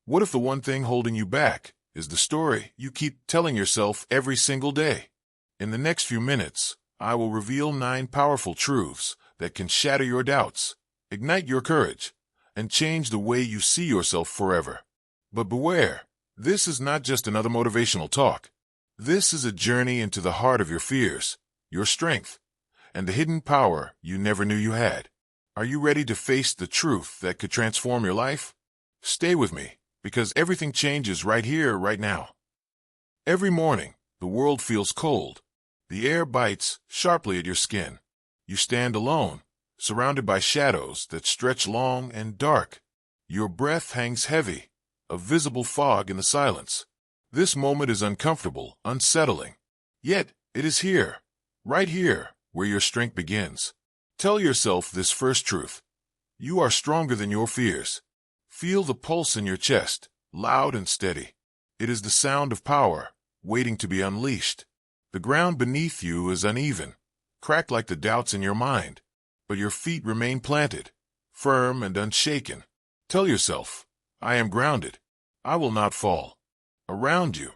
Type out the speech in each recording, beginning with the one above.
What if the one thing holding you back is the story you keep telling yourself every single day? In the next few minutes, I will reveal 9 powerful truths that can shatter your doubts, ignite your courage, and change the way you see yourself forever. But beware, this is not just another motivational talk. This is a journey into the heart of your fears, your strength, and the hidden power you never knew you had. Are you ready to face the truth that could transform your life? Stay with me, because everything changes right here, right now. Every morning, the world feels cold. The air bites sharply at your skin. You stand alone, surrounded by shadows that stretch long and dark. Your breath hangs heavy, a visible fog in the silence. This moment is uncomfortable, unsettling. Yet, it is here, right here, where your strength begins. Tell yourself this first truth. You are stronger than your fears. Feel the pulse in your chest, loud and steady. It is the sound of power, waiting to be unleashed. The ground beneath you is uneven, cracked like the doubts in your mind, but your feet remain planted, firm and unshaken. Tell yourself, I am grounded. I will not fall. Around you,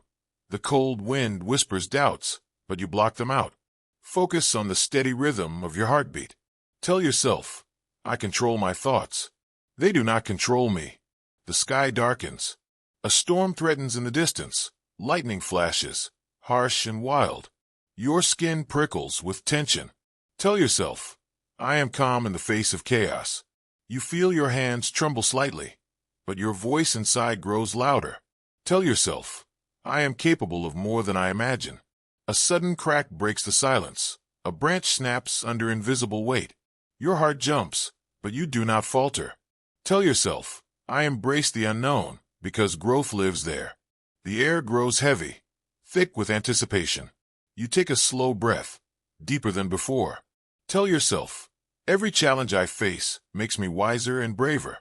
the cold wind whispers doubts, but you block them out. Focus on the steady rhythm of your heartbeat. Tell yourself, I control my thoughts. They do not control me. The sky darkens. A storm threatens in the distance. Lightning flashes, harsh and wild. Your skin prickles with tension. Tell yourself, I am calm in the face of chaos. You feel your hands tremble slightly, but your voice inside grows louder. Tell yourself, I am capable of more than I imagine. A sudden crack breaks the silence. A branch snaps under invisible weight. Your heart jumps, but you do not falter. Tell yourself, I embrace the unknown, because growth lives there. The air grows heavy, thick with anticipation. You take a slow breath, deeper than before. Tell yourself, every challenge I face makes me wiser and braver.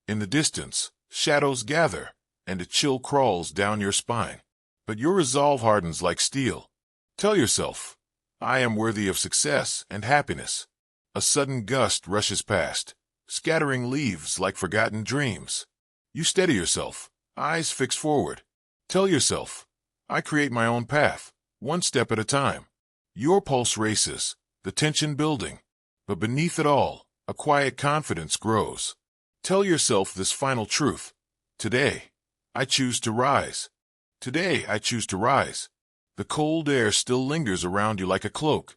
In the distance, shadows gather, and a chill crawls down your spine. But your resolve hardens like steel. Tell yourself, I am worthy of success and happiness. A sudden gust rushes past, scattering leaves like forgotten dreams. You steady yourself, eyes fixed forward. Tell yourself, I create my own path, one step at a time. Your pulse races, the tension building. But beneath it all, a quiet confidence grows. Tell yourself this final truth. Today, I choose to rise. Today, I choose to rise. The cold air still lingers around you like a cloak,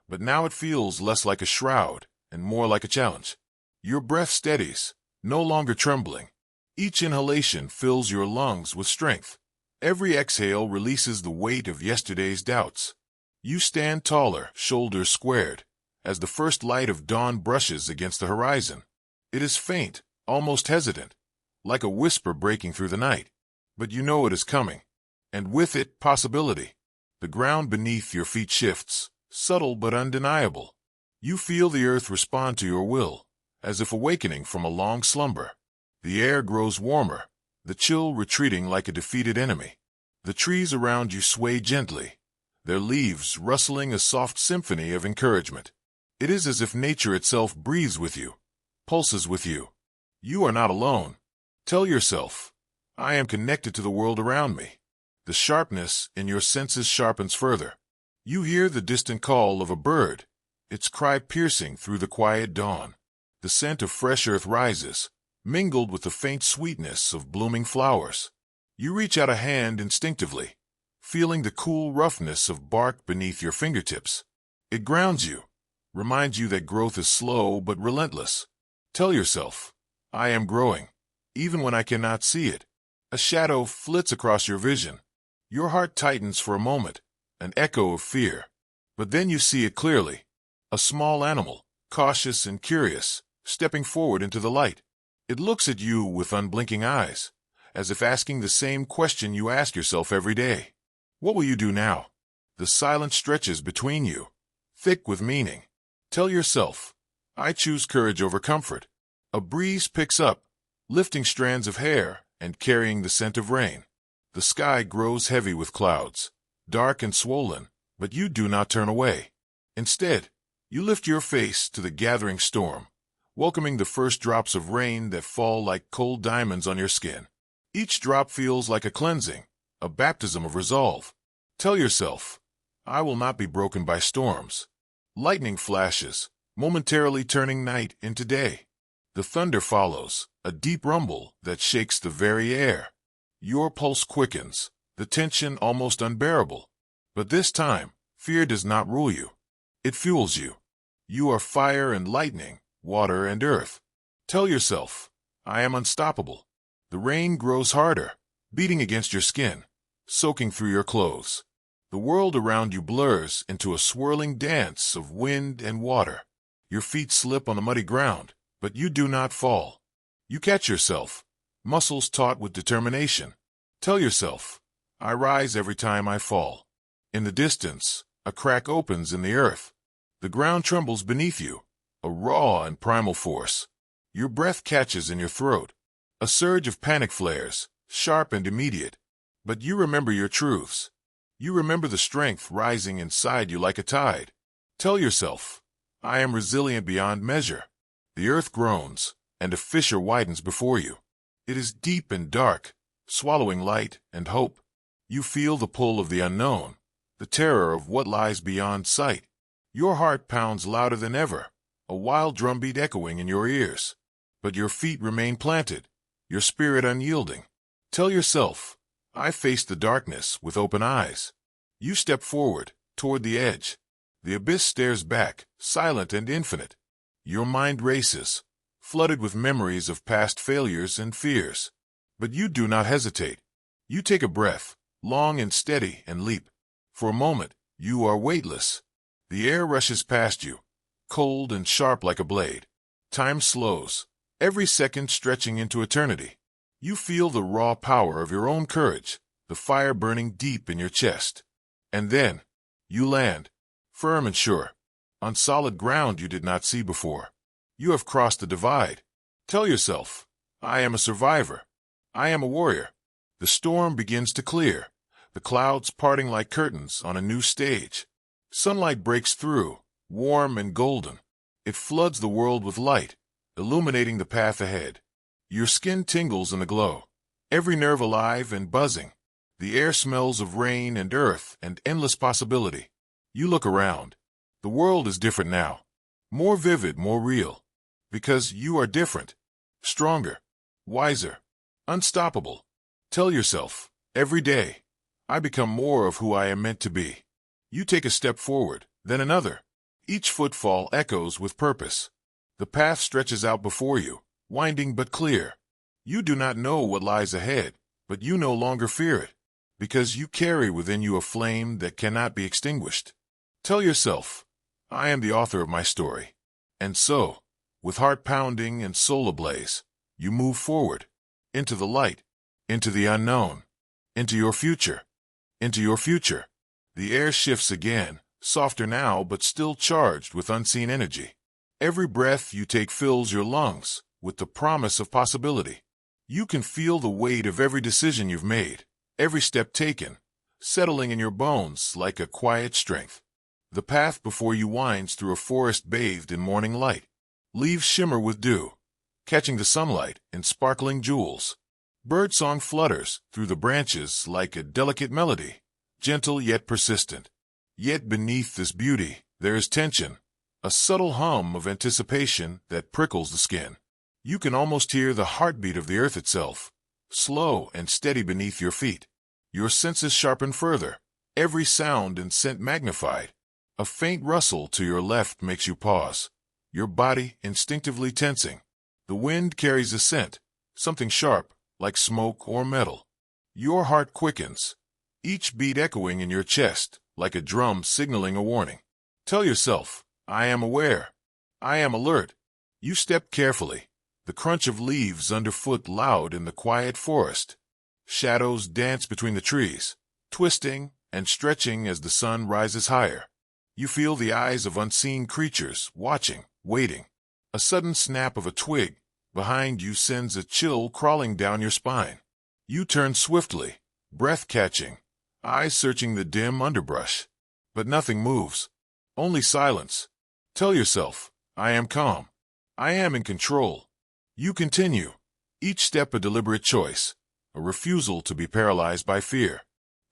but now it feels less like a shroud and more like a challenge. Your breath steadies, no longer trembling. Each inhalation fills your lungs with strength. Every exhale releases the weight of yesterday's doubts. You stand taller, shoulders squared, as the first light of dawn brushes against the horizon. It is faint, almost hesitant, like a whisper breaking through the night. But you know it is coming, and with it, possibility. The ground beneath your feet shifts, subtle but undeniable. You feel the earth respond to your will, as if awakening from a long slumber. The air grows warmer, the chill retreating like a defeated enemy. The trees around you sway gently, their leaves rustling a soft symphony of encouragement. It is as if nature itself breathes with you, pulses with you. You are not alone. Tell yourself, I am connected to the world around me. The sharpness in your senses sharpens further. You hear the distant call of a bird, its cry piercing through the quiet dawn. The scent of fresh earth rises, mingled with the faint sweetness of blooming flowers. You reach out a hand instinctively, feeling the cool roughness of bark beneath your fingertips. It grounds you, reminds you that growth is slow but relentless. Tell yourself, I am growing, even when I cannot see it. A shadow flits across your vision. Your heart tightens for a moment, an echo of fear. But then you see it clearly. A small animal, cautious and curious, stepping forward into the light. It looks at you with unblinking eyes, as if asking the same question you ask yourself every day. What will you do now? The silence stretches between you, thick with meaning. Tell yourself, I choose courage over comfort. A breeze picks up, lifting strands of hair and carrying the scent of rain. The sky grows heavy with clouds, dark and swollen, but you do not turn away. Instead, you lift your face to the gathering storm, welcoming the first drops of rain that fall like cold diamonds on your skin. Each drop feels like a cleansing, a baptism of resolve. Tell yourself, I will not be broken by storms. Lightning flashes, momentarily turning night into day. The thunder follows, a deep rumble that shakes the very air. Your pulse quickens, the tension almost unbearable. But this time, fear does not rule you. It fuels you. You are fire and lightning, water and earth. Tell yourself, I am unstoppable. The rain grows harder, beating against your skin, soaking through your clothes. The world around you blurs into a swirling dance of wind and water. Your feet slip on the muddy ground, but you do not fall. You catch yourself, muscles taut with determination. Tell yourself, I rise every time I fall. In the distance, a crack opens in the earth. The ground trembles beneath you, a raw and primal force. Your breath catches in your throat. A surge of panic flares, sharp and immediate. But you remember your truths. You remember the strength rising inside you like a tide. Tell yourself, I am resilient beyond measure. The earth groans, and a fissure widens before you. It is deep and dark, swallowing light and hope. You feel the pull of the unknown, the terror of what lies beyond sight. Your heart pounds louder than ever, a wild drumbeat echoing in your ears. But your feet remain planted, your spirit unyielding. Tell yourself, I face the darkness with open eyes. You step forward, toward the edge. The abyss stares back, silent and infinite. Your mind races, flooded with memories of past failures and fears. But you do not hesitate. You take a breath, long and steady, and leap. For a moment, you are weightless. The air rushes past you, cold and sharp like a blade. Time slows, every second stretching into eternity. You feel the raw power of your own courage, the fire burning deep in your chest. And then, you land, firm and sure, on solid ground you did not see before. You have crossed the divide. Tell yourself, I am a survivor. I am a warrior. The storm begins to clear, the clouds parting like curtains on a new stage. Sunlight breaks through, warm and golden. It floods the world with light, illuminating the path ahead. Your skin tingles in the glow, every nerve alive and buzzing. The air smells of rain and earth and endless possibility. You look around. The world is different now. More vivid, more real. Because you are different. Stronger. Wiser. Unstoppable. Tell yourself, every day, I become more of who I am meant to be. You take a step forward, then another. Each footfall echoes with purpose. The path stretches out before you, winding but clear. You do not know what lies ahead, but you no longer fear it, because you carry within you a flame that cannot be extinguished. Tell yourself, I am the author of my story. And so, with heart pounding and soul ablaze, you move forward, into the light, into the unknown, into your future, into your future. The air shifts again, softer now but still charged with unseen energy. Every breath you take fills your lungs with the promise of possibility. You can feel the weight of every decision you've made, every step taken, settling in your bones like a quiet strength. The path before you winds through a forest bathed in morning light. Leaves shimmer with dew, catching the sunlight in sparkling jewels. Birdsong flutters through the branches like a delicate melody, gentle yet persistent. Yet beneath this beauty, there is tension, a subtle hum of anticipation that prickles the skin. You can almost hear the heartbeat of the earth itself, slow and steady beneath your feet. Your senses sharpen further, every sound and scent magnified. A faint rustle to your left makes you pause, your body instinctively tensing. The wind carries a scent, something sharp, like smoke or metal. Your heart quickens, each beat echoing in your chest, like a drum signaling a warning. Tell yourself, I am aware. I am alert. You step carefully, the crunch of leaves underfoot loud in the quiet forest. Shadows dance between the trees, twisting and stretching as the sun rises higher. You feel the eyes of unseen creatures watching, waiting. A sudden snap of a twig behind you sends a chill crawling down your spine. You turn swiftly, breath catching, eyes searching the dim underbrush. But nothing moves. Only silence. Tell yourself, I am calm. I am in control. You continue, each step a deliberate choice, a refusal to be paralyzed by fear.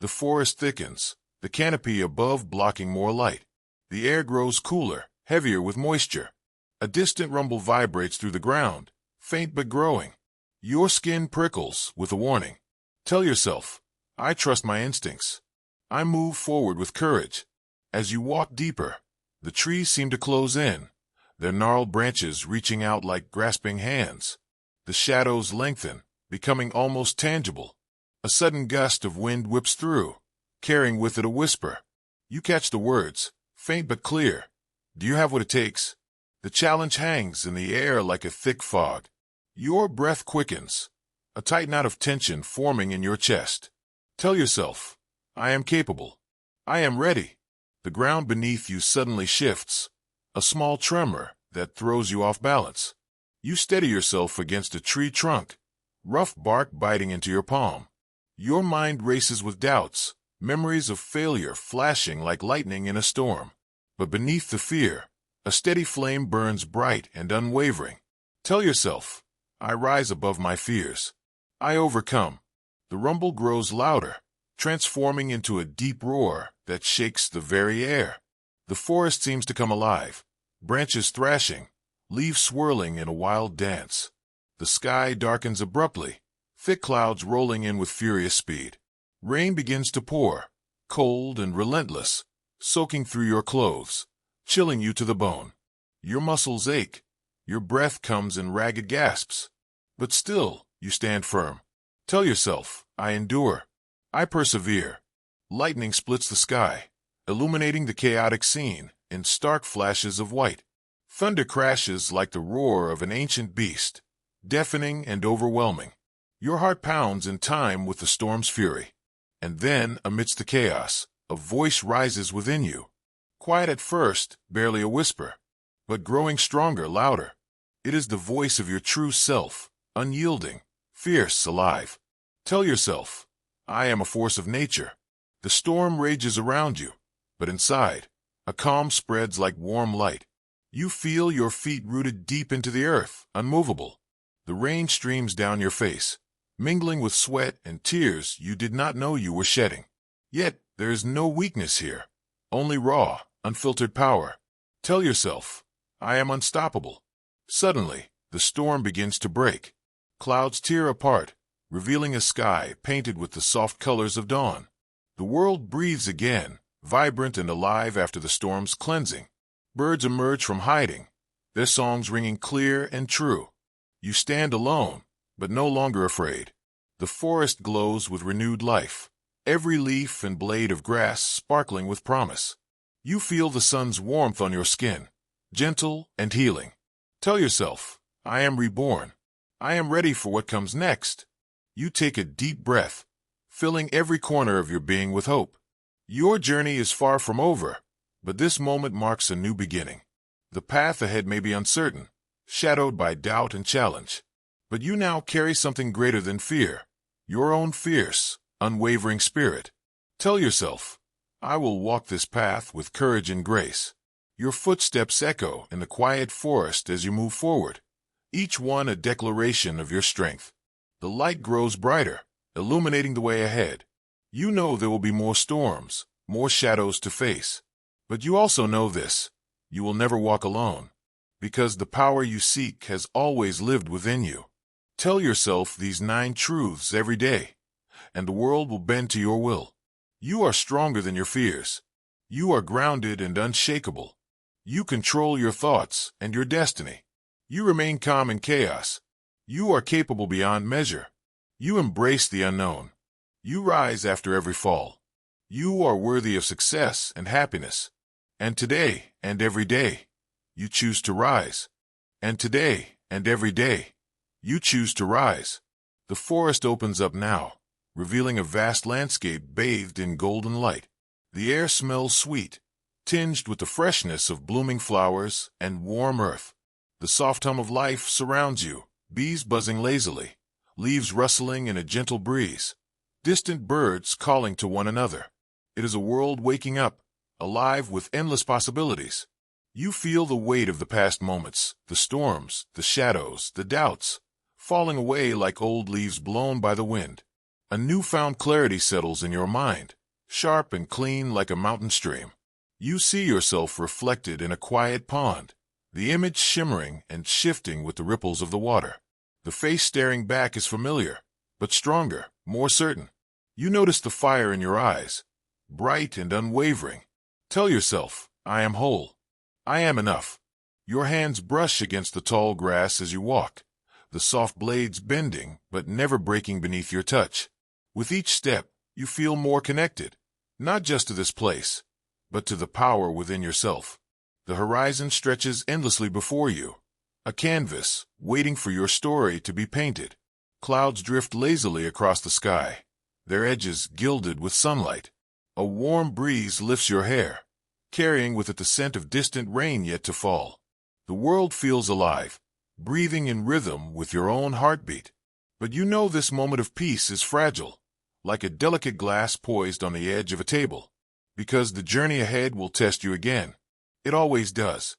The forest thickens, the canopy above blocking more light. The air grows cooler, heavier with moisture. A distant rumble vibrates through the ground, faint but growing. Your skin prickles with a warning. Tell yourself, I trust my instincts. I move forward with courage. As you walk deeper, the trees seem to close in, their gnarled branches reaching out like grasping hands. The shadows lengthen, becoming almost tangible. A sudden gust of wind whips through, carrying with it a whisper. You catch the words, faint but clear. Do you have what it takes? The challenge hangs in the air like a thick fog. Your breath quickens, a tight knot of tension forming in your chest. Tell yourself, I am capable. I am ready. The ground beneath you suddenly shifts, a small tremor that throws you off balance. You steady yourself against a tree trunk, rough bark biting into your palm. Your mind races with doubts, memories of failure flashing like lightning in a storm. But beneath the fear, a steady flame burns bright and unwavering. Tell yourself, I rise above my fears. I overcome. The rumble grows louder, transforming into a deep roar that shakes the very air. The forest seems to come alive, branches thrashing, leaves swirling in a wild dance. The sky darkens abruptly, thick clouds rolling in with furious speed. Rain begins to pour, cold and relentless, soaking through your clothes, chilling you to the bone. Your muscles ache, your breath comes in ragged gasps. But still, you stand firm. Tell yourself, I endure. I persevere. Lightning splits the sky, illuminating the chaotic scene in stark flashes of white. Thunder crashes like the roar of an ancient beast, deafening and overwhelming. Your heart pounds in time with the storm's fury. And then, amidst the chaos, a voice rises within you. Quiet at first, barely a whisper, but growing stronger, louder. It is the voice of your true self, unyielding, fierce, alive. Tell yourself, I am a force of nature. The storm rages around you, but inside, a calm spreads like warm light. You feel your feet rooted deep into the earth, unmovable. The rain streams down your face, mingling with sweat and tears you did not know you were shedding. Yet, there is no weakness here, only raw, unfiltered power. Tell yourself, I am unstoppable. Suddenly, the storm begins to break. Clouds tear apart, revealing a sky painted with the soft colors of dawn. The world breathes again, vibrant and alive after the storm's cleansing. Birds emerge from hiding, their songs ringing clear and true. You stand alone, but no longer afraid. The forest glows with renewed life, every leaf and blade of grass sparkling with promise. You feel the sun's warmth on your skin, gentle and healing. Tell yourself, I am reborn. I am ready for what comes next. You take a deep breath, filling every corner of your being with hope. Your journey is far from over, but this moment marks a new beginning. The path ahead may be uncertain, shadowed by doubt and challenge, but you now carry something greater than fear, your own fierce, unwavering spirit. Tell yourself, I will walk this path with courage and grace. Your footsteps echo in the quiet forest as you move forward, each one a declaration of your strength. The light grows brighter, illuminating the way ahead. You know there will be more storms, more shadows to face. But you also know this, you will never walk alone, because the power you seek has always lived within you. Tell yourself these 9 truths every day, and the world will bend to your will. You are stronger than your fears. You are grounded and unshakable. You control your thoughts and your destiny. You remain calm in chaos. You are capable beyond measure. You embrace the unknown. You rise after every fall. You are worthy of success and happiness. And today and every day, you choose to rise. And today and every day, you choose to rise. The forest opens up now, revealing a vast landscape bathed in golden light. The air smells sweet, tinged with the freshness of blooming flowers and warm earth. The soft hum of life surrounds you, bees buzzing lazily, leaves rustling in a gentle breeze, distant birds calling to one another. It is a world waking up, alive with endless possibilities. You feel the weight of the past moments, the storms, the shadows, the doubts, falling away like old leaves blown by the wind. A newfound clarity settles in your mind, sharp and clean like a mountain stream. You see yourself reflected in a quiet pond, the image shimmering and shifting with the ripples of the water. The face staring back is familiar, but stronger, more certain. You notice the fire in your eyes, bright and unwavering. Tell yourself, I am whole. I am enough. Your hands brush against the tall grass as you walk, the soft blades bending but never breaking beneath your touch. With each step, you feel more connected, not just to this place, but to the power within yourself. The horizon stretches endlessly before you, a canvas waiting for your story to be painted. Clouds drift lazily across the sky, their edges gilded with sunlight. A warm breeze lifts your hair, carrying with it the scent of distant rain yet to fall. The world feels alive, breathing in rhythm with your own heartbeat. But you know this moment of peace is fragile, like a delicate glass poised on the edge of a table, because the journey ahead will test you again. It always does.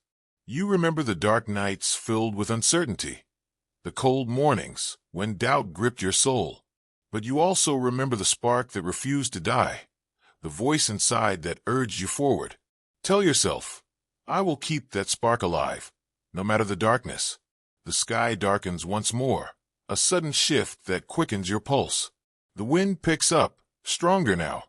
You remember the dark nights filled with uncertainty, the cold mornings when doubt gripped your soul. But you also remember the spark that refused to die, the voice inside that urged you forward. Tell yourself, I will keep that spark alive, no matter the darkness. The sky darkens once more, a sudden shift that quickens your pulse. The wind picks up, stronger now,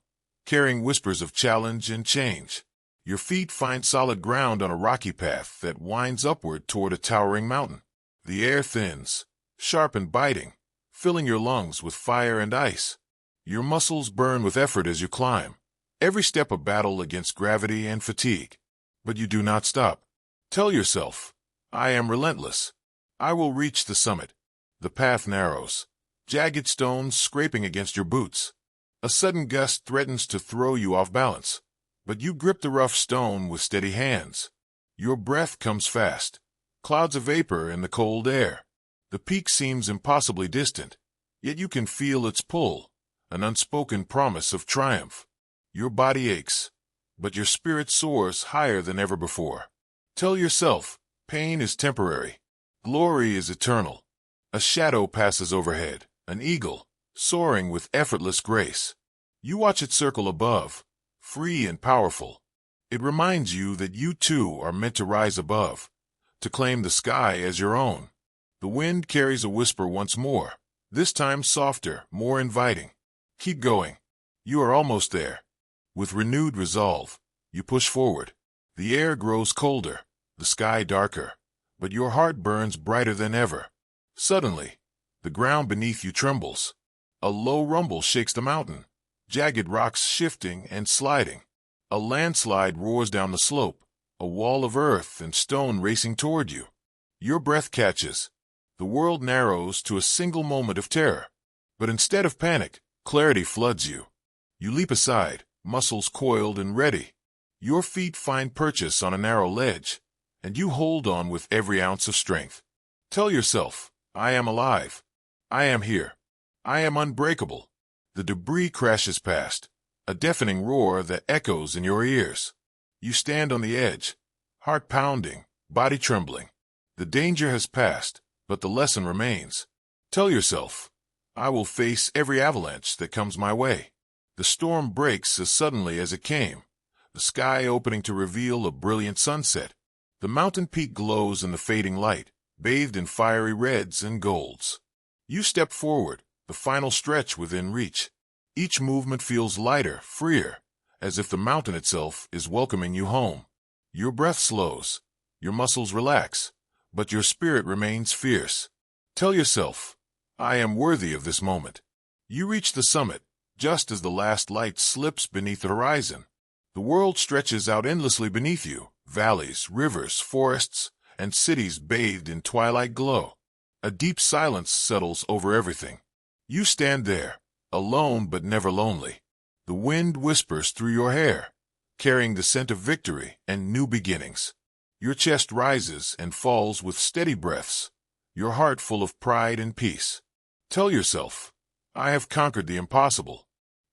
carrying whispers of challenge and change. Your feet find solid ground on a rocky path that winds upward toward a towering mountain. The air thins, sharp and biting, filling your lungs with fire and ice. Your muscles burn with effort as you climb, every step a battle against gravity and fatigue. But you do not stop. Tell yourself, I am relentless. I will reach the summit. The path narrows, jagged stones scraping against your boots. A sudden gust threatens to throw you off balance, but you grip the rough stone with steady hands. Your breath comes fast, clouds of vapor in the cold air. The peak seems impossibly distant, yet you can feel its pull, an unspoken promise of triumph. Your body aches, but your spirit soars higher than ever before. Tell yourself, pain is temporary, glory is eternal. A shadow passes overhead, an eagle, soaring with effortless grace. You watch it circle above, free and powerful. It reminds you that you too are meant to rise above, to claim the sky as your own. The wind carries a whisper once more, this time softer, more inviting. Keep going. You are almost there. With renewed resolve, you push forward. The air grows colder, the sky darker, but your heart burns brighter than ever. Suddenly, the ground beneath you trembles. A low rumble shakes the mountain, jagged rocks shifting and sliding. A landslide roars down the slope, a wall of earth and stone racing toward you. Your breath catches. The world narrows to a single moment of terror. But instead of panic, clarity floods you. You leap aside, muscles coiled and ready. Your feet find purchase on a narrow ledge, and you hold on with every ounce of strength. Tell yourself, I am alive. I am here. I am unbreakable. The debris crashes past, a deafening roar that echoes in your ears. You stand on the edge, heart pounding, body trembling. The danger has passed, but the lesson remains. Tell yourself, I will face every avalanche that comes my way. The storm breaks as suddenly as it came, the sky opening to reveal a brilliant sunset. The mountain peak glows in the fading light, bathed in fiery reds and golds. You step forward, the final stretch within reach. Each movement feels lighter, freer, as if the mountain itself is welcoming you home. Your breath slows, your muscles relax, but your spirit remains fierce. Tell yourself, I am worthy of this moment. You reach the summit, just as the last light slips beneath the horizon. The world stretches out endlessly beneath you, valleys, rivers, forests, and cities bathed in twilight glow. A deep silence settles over everything. You stand there, alone but never lonely. The wind whispers through your hair, carrying the scent of victory and new beginnings. Your chest rises and falls with steady breaths, your heart full of pride and peace. Tell yourself, I have conquered the impossible.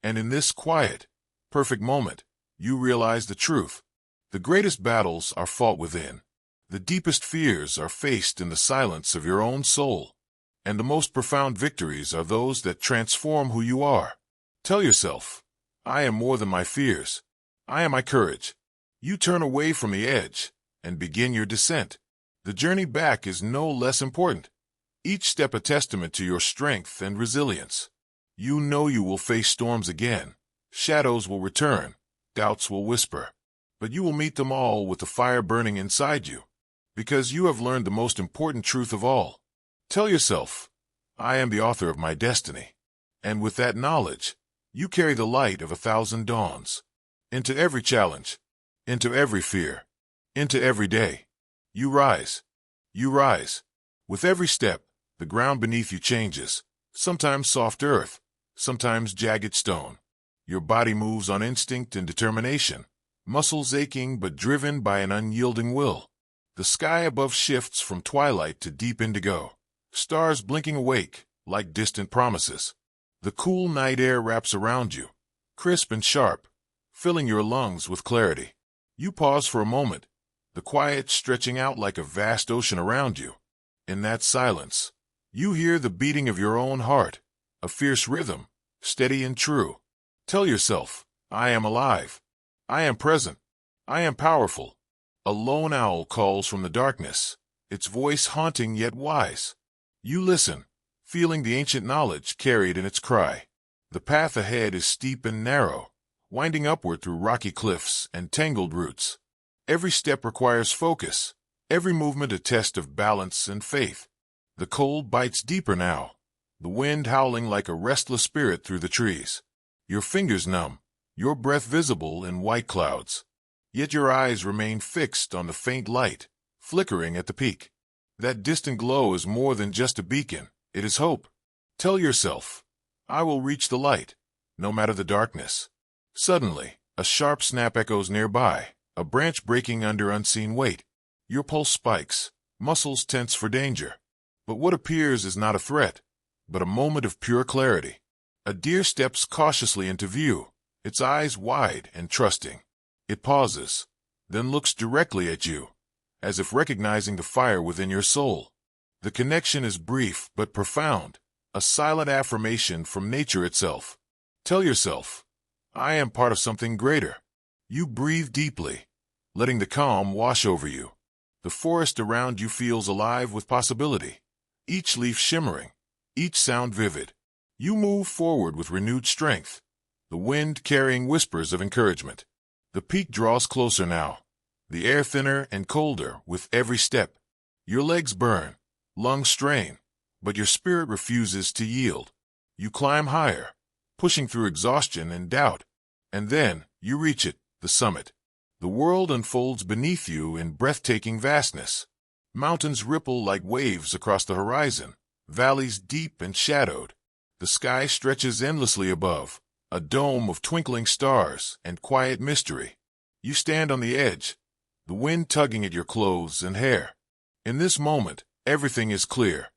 And in this quiet, perfect moment, you realize the truth. The greatest battles are fought within. The deepest fears are faced in the silence of your own soul. And the most profound victories are those that transform who you are. Tell yourself, I am more than my fears. I am my courage. You turn away from the edge and begin your descent. The journey back is no less important. Each step a testament to your strength and resilience. You know you will face storms again. Shadows will return. Doubts will whisper. But you will meet them all with the fire burning inside you. Because you have learned the most important truth of all. Tell yourself, I am the author of my destiny. And with that knowledge, you carry the light of 1,000 dawns. Into every challenge. Into every fear. Into every day. You rise. You rise. With every step, the ground beneath you changes. Sometimes soft earth. Sometimes jagged stone. Your body moves on instinct and determination. Muscles aching but driven by an unyielding will. The sky above shifts from twilight to deep indigo. Stars blinking awake, like distant promises. The cool night air wraps around you, crisp and sharp, filling your lungs with clarity. You pause for a moment, the quiet stretching out like a vast ocean around you. In that silence, you hear the beating of your own heart, a fierce rhythm, steady and true. Tell yourself, I am alive. I am present. I am powerful. A lone owl calls from the darkness, its voice haunting yet wise. You listen, feeling the ancient knowledge carried in its cry. The path ahead is steep and narrow, winding upward through rocky cliffs and tangled roots. Every step requires focus, every movement a test of balance and faith. The cold bites deeper now, the wind howling like a restless spirit through the trees. Your fingers numb, your breath visible in white clouds. Yet your eyes remain fixed on the faint light, flickering at the peak. That distant glow is more than just a beacon, it is hope. Tell yourself, I will reach the light, no matter the darkness. Suddenly, a sharp snap echoes nearby, a branch breaking under unseen weight. Your pulse spikes, muscles tense for danger. But what appears is not a threat, but a moment of pure clarity. A deer steps cautiously into view, its eyes wide and trusting. It pauses, then looks directly at you, as if recognizing the fire within your soul. The connection is brief but profound, a silent affirmation from nature itself. Tell yourself, I am part of something greater. You breathe deeply, letting the calm wash over you. The forest around you feels alive with possibility, each leaf shimmering, each sound vivid. You move forward with renewed strength, the wind carrying whispers of encouragement. The peak draws closer now, the air thinner and colder with every step. Your legs burn, lungs strain, but your spirit refuses to yield. You climb higher, pushing through exhaustion and doubt. And then, you reach it, the summit. The world unfolds beneath you in breathtaking vastness. Mountains ripple like waves across the horizon, valleys deep and shadowed. The sky stretches endlessly above, a dome of twinkling stars and quiet mystery. You stand on the edge, the wind tugging at your clothes and hair. In this moment, everything is clear.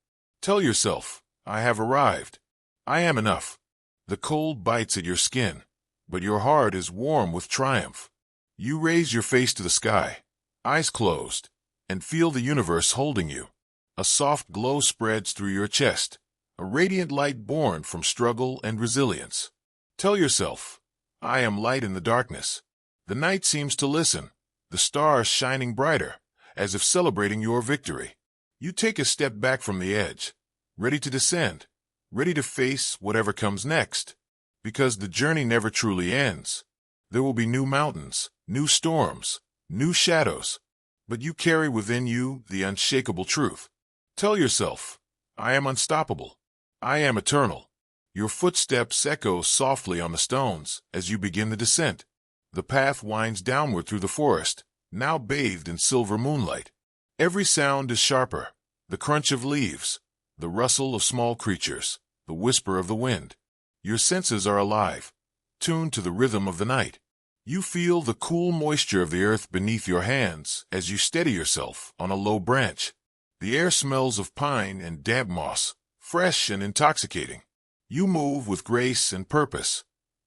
Tell yourself, I have arrived. I am enough. The cold bites at your skin, but your heart is warm with triumph. You raise your face to the sky, eyes closed, and feel the universe holding you. A soft glow spreads through your chest, a radiant light born from struggle and resilience. Tell yourself, I am light in the darkness. The night seems to listen, the stars shining brighter, as if celebrating your victory. You take a step back from the edge, ready to descend, ready to face whatever comes next. Because the journey never truly ends. There will be new mountains, new storms, new shadows. But you carry within you the unshakable truth. Tell yourself, I am unstoppable. I am eternal. Your footsteps echo softly on the stones as you begin the descent. The path winds downward through the forest, now bathed in silver moonlight. Every sound is sharper, the crunch of leaves, the rustle of small creatures, the whisper of the wind. Your senses are alive, tuned to the rhythm of the night. You feel the cool moisture of the earth beneath your hands as you steady yourself on a low branch. The air smells of pine and damp moss, fresh and intoxicating. You move with grace and purpose,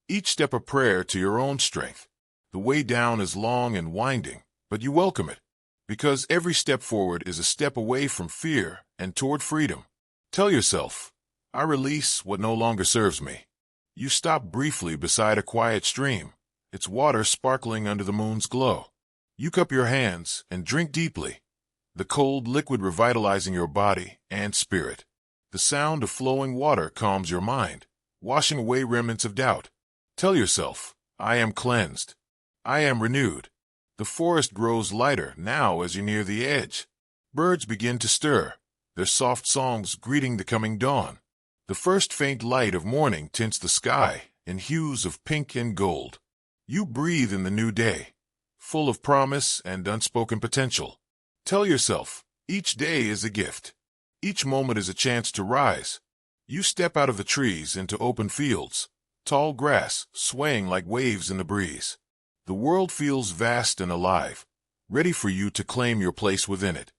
each step a prayer to your own strength. The way down is long and winding, but you welcome it, because every step forward is a step away from fear and toward freedom. Tell yourself, I release what no longer serves me. You stop briefly beside a quiet stream, its water sparkling under the moon's glow. You cup your hands and drink deeply, the cold liquid revitalizing your body and spirit. The sound of flowing water calms your mind, washing away remnants of doubt. Tell yourself, I am cleansed. I am renewed. The forest grows lighter now as you near the edge. Birds begin to stir, their soft songs greeting the coming dawn. The first faint light of morning tints the sky in hues of pink and gold. You breathe in the new day, full of promise and unspoken potential. Tell yourself, each day is a gift. Each moment is a chance to rise. You step out of the trees into open fields, tall grass swaying like waves in the breeze. The world feels vast and alive, ready for you to claim your place within it.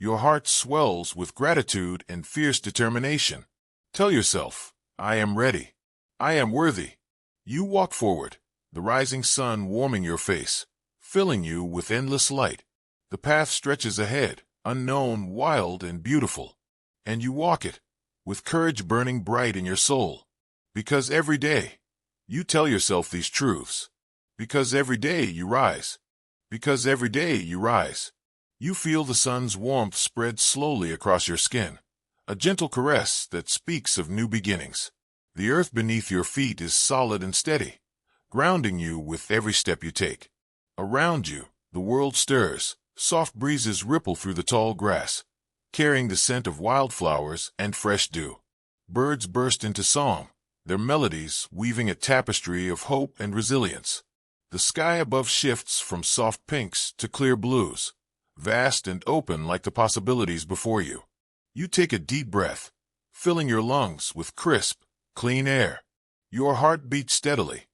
Your heart swells with gratitude and fierce determination. Tell yourself, I am ready. I am worthy. You walk forward, the rising sun warming your face, filling you with endless light. The path stretches ahead, unknown, wild, and beautiful. And you walk it, with courage burning bright in your soul. Because every day, you tell yourself these truths. Because every day you rise. Because every day you rise. You feel the sun's warmth spread slowly across your skin, a gentle caress that speaks of new beginnings. The earth beneath your feet is solid and steady, grounding you with every step you take. Around you, the world stirs, soft breezes ripple through the tall grass, carrying the scent of wildflowers and fresh dew. Birds burst into song, their melodies weaving a tapestry of hope and resilience. The sky above shifts from soft pinks to clear blues, vast and open like the possibilities before you. You take a deep breath, filling your lungs with crisp, clean air. Your heart beats steadily,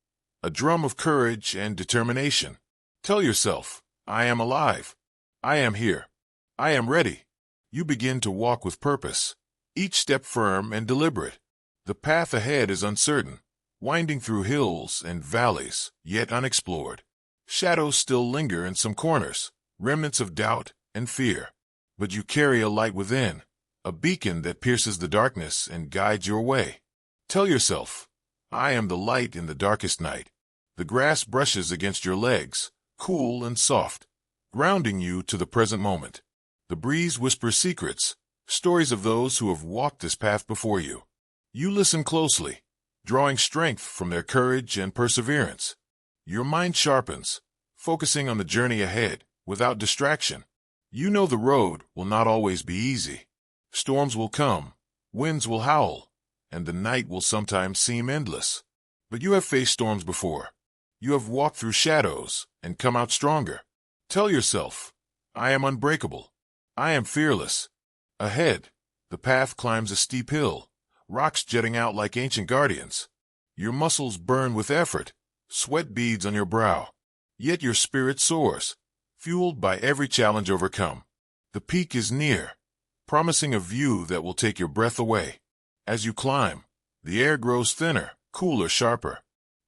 a drum of courage and determination. Tell yourself, I am alive. I am here. I am ready. You begin to walk with purpose, each step firm and deliberate. The path ahead is uncertain, winding through hills and valleys, yet unexplored. Shadows still linger in some corners, remnants of doubt and fear. But you carry a light within, a beacon that pierces the darkness and guides your way. Tell yourself, I am the light in the darkest night. The grass brushes against your legs, cool and soft, grounding you to the present moment. The breeze whispers secrets, stories of those who have walked this path before you. You listen closely, drawing strength from their courage and perseverance. Your mind sharpens, focusing on the journey ahead, without distraction. You know the road will not always be easy. Storms will come, winds will howl, and the night will sometimes seem endless. But you have faced storms before. You have walked through shadows and come out stronger. Tell yourself, I am unbreakable. I am fearless. Ahead, the path climbs a steep hill, rocks jutting out like ancient guardians. Your muscles burn with effort, sweat beads on your brow. Yet your spirit soars, fueled by every challenge overcome. The peak is near, promising a view that will take your breath away. As you climb, the air grows thinner, cooler, sharper.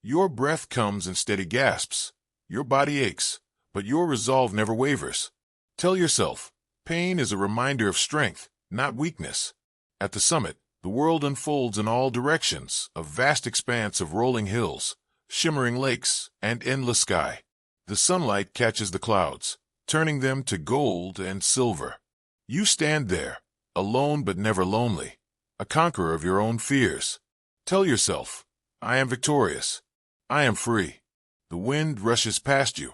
Your breath comes in steady gasps. Your body aches, but your resolve never wavers. Tell yourself, pain is a reminder of strength, not weakness. At the summit, the world unfolds in all directions, a vast expanse of rolling hills, shimmering lakes, and endless sky. The sunlight catches the clouds, turning them to gold and silver. You stand there, alone but never lonely, a conqueror of your own fears. Tell yourself, I am victorious. I am free. The wind rushes past you,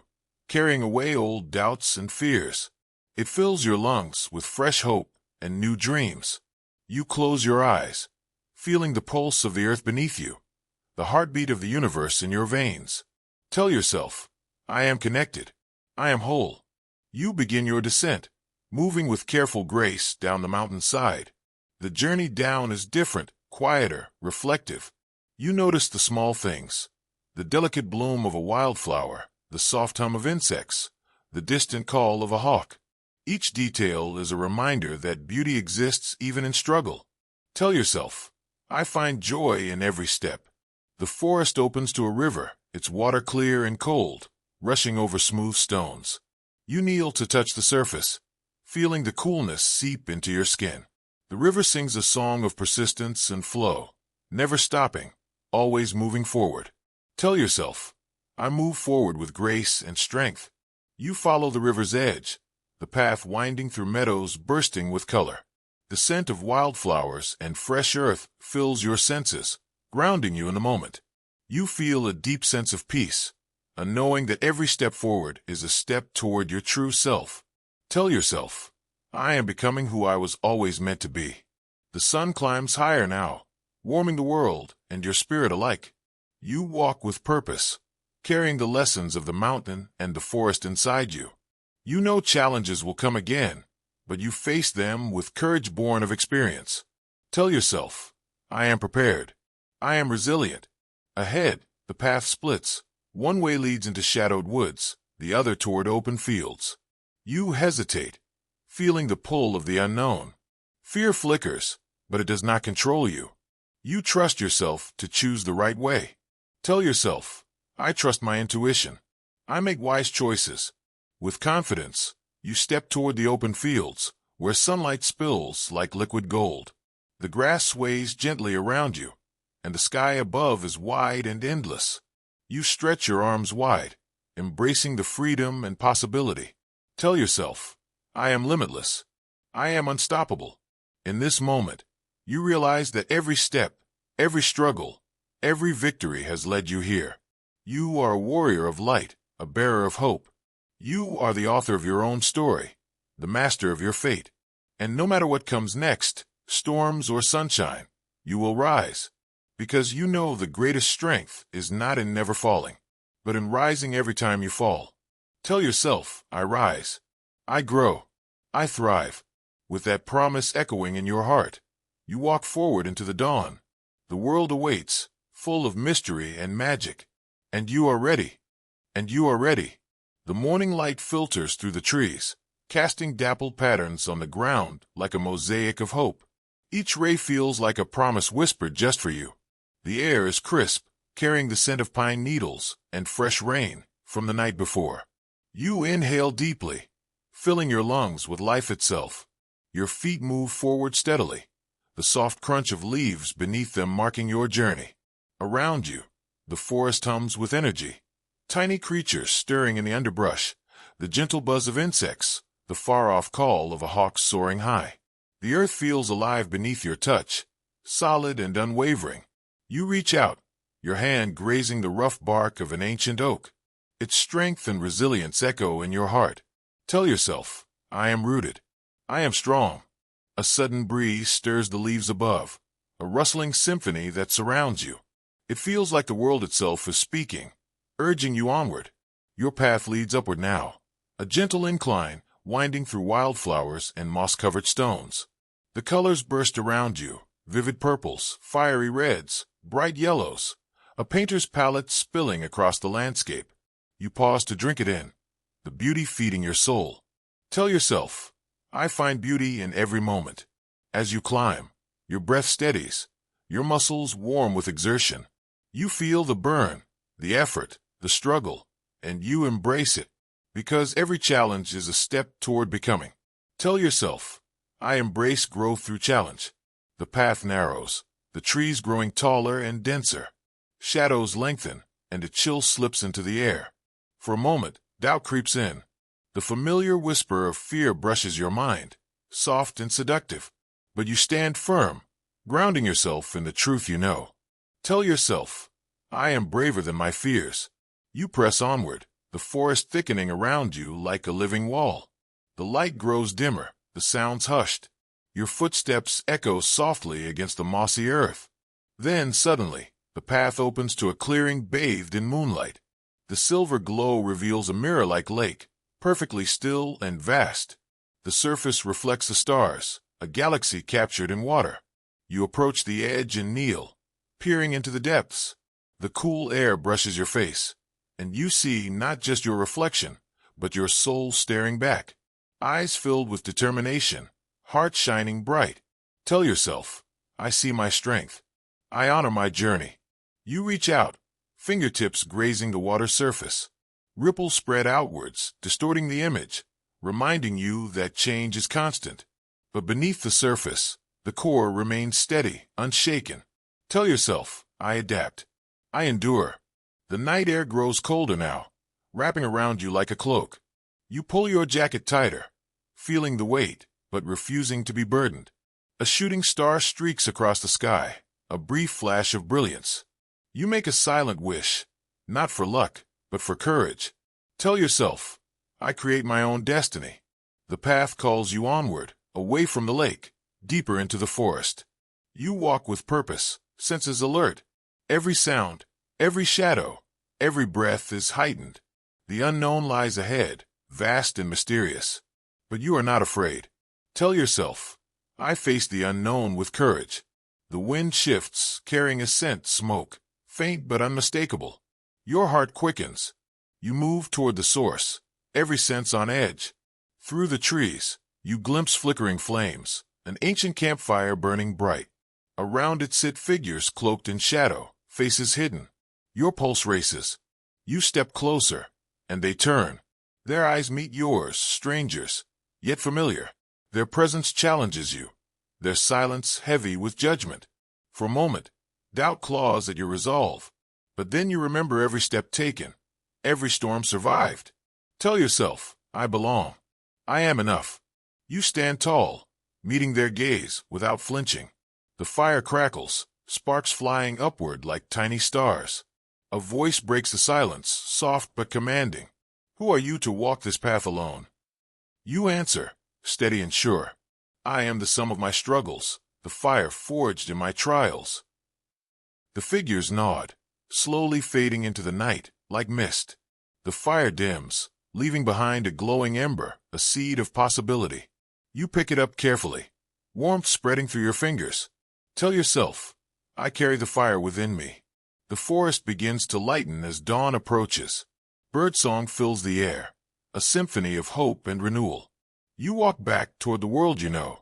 carrying away old doubts and fears. It fills your lungs with fresh hope and new dreams. You close your eyes, feeling the pulse of the earth beneath you, the heartbeat of the universe in your veins. Tell yourself, I am connected. I am whole. You begin your descent, moving with careful grace down the mountainside. The journey down is different, quieter, reflective. You notice the small things, the delicate bloom of a wildflower, the soft hum of insects, the distant call of a hawk. Each detail is a reminder that beauty exists even in struggle. Tell yourself, I find joy in every step. The forest opens to a river, its water clear and cold, rushing over smooth stones. You kneel to touch the surface, feeling the coolness seep into your skin. The river sings a song of persistence and flow, never stopping, always moving forward. Tell yourself, I move forward with grace and strength. You follow the river's edge, the path winding through meadows bursting with color. The scent of wildflowers and fresh earth fills your senses, grounding you in the moment. You feel a deep sense of peace, a knowing that every step forward is a step toward your true self. Tell yourself, I am becoming who I was always meant to be. The sun climbs higher now, warming the world and your spirit alike. You walk with purpose, carrying the lessons of the mountain and the forest inside you. You know challenges will come again, but you face them with courage born of experience. Tell yourself, I am prepared. I am resilient. Ahead, the path splits. One way leads into shadowed woods, the other toward open fields. You hesitate, feeling the pull of the unknown. Fear flickers, but it does not control you. You trust yourself to choose the right way. Tell yourself, I trust my intuition. I make wise choices. With confidence, you step toward the open fields, where sunlight spills like liquid gold. The grass sways gently around you, and the sky above is wide and endless. You stretch your arms wide, embracing the freedom and possibility. Tell yourself, I am limitless. I am unstoppable. In this moment, you realize that every step, every struggle, every victory has led you here. You are a warrior of light, a bearer of hope. You are the author of your own story, the master of your fate. And no matter what comes next, storms or sunshine, you will rise. Because you know the greatest strength is not in never falling, but in rising every time you fall. Tell yourself, I rise. I grow. I thrive. With that promise echoing in your heart, you walk forward into the dawn. The world awaits, full of mystery and magic. And you are ready. And you are ready. The morning light filters through the trees, casting dappled patterns on the ground like a mosaic of hope. Each ray feels like a promise whispered just for you. The air is crisp, carrying the scent of pine needles and fresh rain from the night before. You inhale deeply, filling your lungs with life itself. Your feet move forward steadily, the soft crunch of leaves beneath them marking your journey. Around you, the forest hums with energy. Tiny creatures stirring in the underbrush, the gentle buzz of insects, the far-off call of a hawk soaring high. The earth feels alive beneath your touch, solid and unwavering. You reach out, your hand grazing the rough bark of an ancient oak. Its strength and resilience echo in your heart. Tell yourself, I am rooted. I am strong. A sudden breeze stirs the leaves above, a rustling symphony that surrounds you. It feels like the world itself is speaking, urging you onward. Your path leads upward now, a gentle incline winding through wildflowers and moss-covered stones. The colors burst around you, vivid purples, fiery reds, bright yellows, a painter's palette spilling across the landscape. You pause to drink it in, the beauty feeding your soul. Tell yourself, I find beauty in every moment. As you climb, your breath steadies, your muscles warm with exertion. You feel the burn, the effort, the struggle, and you embrace it, because every challenge is a step toward becoming. Tell yourself, I embrace growth through challenge. The path narrows, the trees growing taller and denser. Shadows lengthen, and a chill slips into the air. For a moment, doubt creeps in. The familiar whisper of fear brushes your mind, soft and seductive. But you stand firm, grounding yourself in the truth you know. Tell yourself, I am braver than my fears. You press onward, the forest thickening around you like a living wall. The light grows dimmer, the sounds hushed. Your footsteps echo softly against the mossy earth. Then, suddenly, the path opens to a clearing bathed in moonlight. The silver glow reveals a mirror-like lake, perfectly still and vast. The surface reflects the stars, a galaxy captured in water. You approach the edge and kneel, peering into the depths. The cool air brushes your face, and you see not just your reflection, but your soul staring back. Eyes filled with determination, heart shining bright. Tell yourself, I see my strength. I honor my journey. You reach out, fingertips grazing the water's surface. Ripples spread outwards, distorting the image, reminding you that change is constant. But beneath the surface, The core remains steady, unshaken. Tell yourself, I adapt. I endure. The night air grows colder now, wrapping around you like a cloak. You pull your jacket tighter, feeling the weight, but refusing to be burdened. A shooting star streaks across the sky, a brief flash of brilliance. You make a silent wish, not for luck, but for courage. Tell yourself, I create my own destiny. The path calls you onward, away from the lake, deeper into the forest. You walk with purpose, senses alert. Every sound, every shadow, every breath is heightened. The unknown lies ahead, vast and mysterious. But you are not afraid. Tell yourself, I face the unknown with courage. The wind shifts, carrying a scent, smoke, faint but unmistakable. Your heart quickens. You move toward the source, every sense on edge. Through the trees, you glimpse flickering flames, an ancient campfire burning bright. Around it sit figures cloaked in shadow, faces hidden. Your pulse races. You step closer, and they turn. Their eyes meet yours, strangers, yet familiar. Their presence challenges you, their silence heavy with judgment. For a moment, doubt claws at your resolve, but then you remember every step taken, every storm survived. Tell yourself, I belong. I am enough. You stand tall, meeting their gaze without flinching. The fire crackles, sparks flying upward like tiny stars. A voice breaks the silence, soft but commanding. Who are you to walk this path alone? You answer, steady and sure. I am the sum of my struggles, the fire forged in my trials. The figures nod, slowly fading into the night, like mist. The fire dims, leaving behind a glowing ember, a seed of possibility. You pick it up carefully, warmth spreading through your fingers. Tell yourself, I carry the fire within me. The forest begins to lighten as dawn approaches. Birdsong fills the air, a symphony of hope and renewal. You walk back toward the world you know,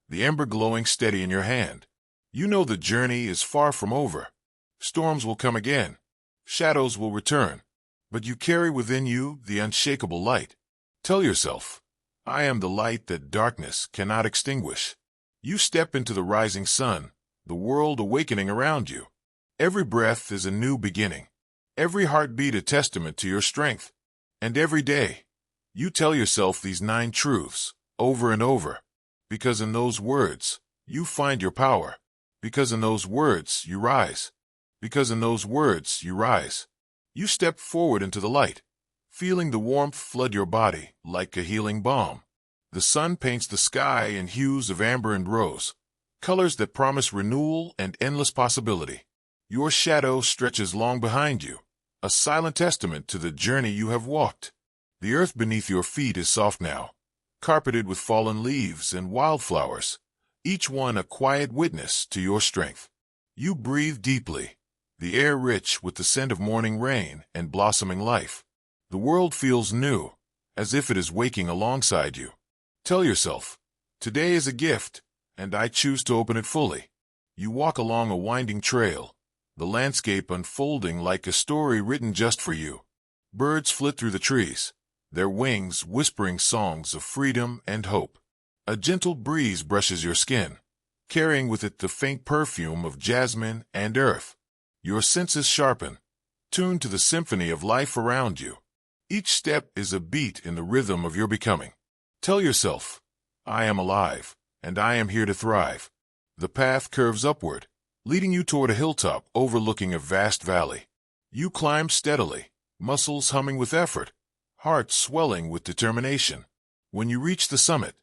the ember glowing steady in your hand. You know the journey is far from over. Storms will come again, shadows will return, but you carry within you the unshakable light. Tell yourself, I am the light that darkness cannot extinguish. You step into the rising sun, the world awakening around you. Every breath is a new beginning, every heartbeat a testament to your strength. And every day, you tell yourself these 9 truths, over and over, because in those words, you find your power. Because in those words, you rise. Because in those words, you rise. You step forward into the light, feeling the warmth flood your body like a healing balm. The sun paints the sky in hues of amber and rose, colors that promise renewal and endless possibility. Your shadow stretches long behind you, a silent testament to the journey you have walked. The earth beneath your feet is soft now, carpeted with fallen leaves and wildflowers, each one a quiet witness to your strength. You breathe deeply, the air rich with the scent of morning rain and blossoming life. The world feels new, as if it is waking alongside you. Tell yourself, today is a gift, and I choose to open it fully. You walk along a winding trail, the landscape unfolding like a story written just for you. Birds flit through the trees, their wings whispering songs of freedom and hope. A gentle breeze brushes your skin, carrying with it the faint perfume of jasmine and earth. Your senses sharpen, tuned to the symphony of life around you. Each step is a beat in the rhythm of your becoming. Tell yourself, I am alive, and I am here to thrive. The path curves upward, leading you toward a hilltop overlooking a vast valley. You climb steadily, muscles humming with effort, heart swelling with determination. When you reach the summit,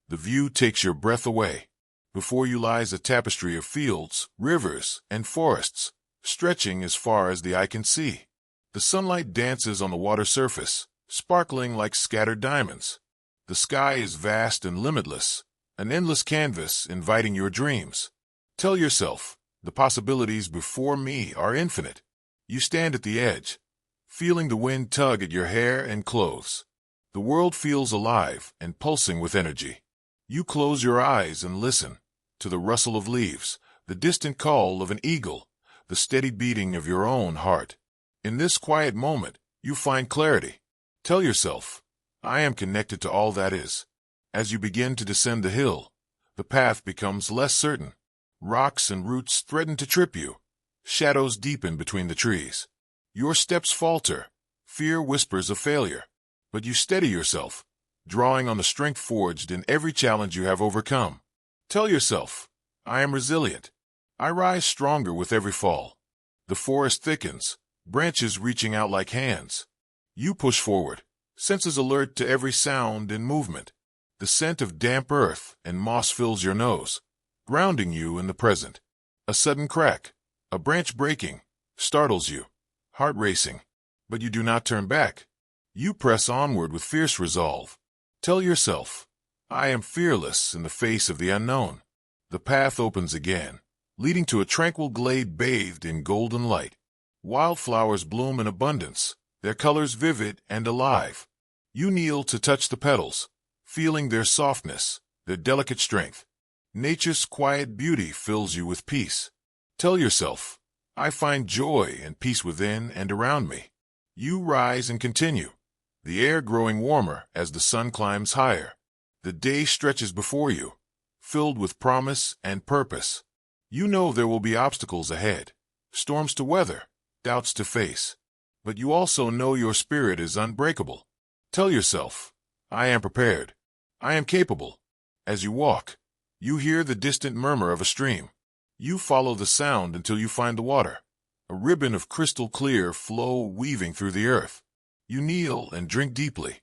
the view takes your breath away. Before you lies a tapestry of fields, rivers, and forests, stretching as far as the eye can see. The sunlight dances on the water surface, sparkling like scattered diamonds. The sky is vast and limitless, an endless canvas inviting your dreams. Tell yourself, the possibilities before me are infinite. You stand at the edge, feeling the wind tug at your hair and clothes. The world feels alive and pulsing with energy. You close your eyes and listen to the rustle of leaves, the distant call of an eagle, the steady beating of your own heart. In this quiet moment, you find clarity. Tell yourself, I am connected to all that is. As you begin to descend the hill, The path becomes less certain. Rocks and roots threaten to trip you. Shadows deepen between the trees. Your steps falter. Fear whispers of failure. But you steady yourself, drawing on the strength forged in every challenge you have overcome. Tell yourself, I am resilient. I rise stronger with every fall. The forest thickens, branches reaching out like hands. You push forward, senses alert to every sound and movement. The scent of damp earth and moss fills your nose, grounding you in the present. A sudden crack, a branch breaking, startles you, heart racing. But you do not turn back. You press onward with fierce resolve. Tell yourself, I am fearless in the face of the unknown. The path opens again, leading to a tranquil glade bathed in golden light. Wildflowers bloom in abundance, their colors vivid and alive. You kneel to touch the petals, feeling their softness, their delicate strength. Nature's quiet beauty fills you with peace. Tell yourself, I find joy and peace within and around me. You rise and continue, the air growing warmer as the sun climbs higher. The day stretches before you, filled with promise and purpose. You know there will be obstacles ahead, storms to weather, doubts to face. But you also know your spirit is unbreakable. Tell yourself, I am prepared. I am capable. As you walk, you hear the distant murmur of a stream. You follow the sound until you find the water, a ribbon of crystal clear flow weaving through the earth. You kneel and drink deeply,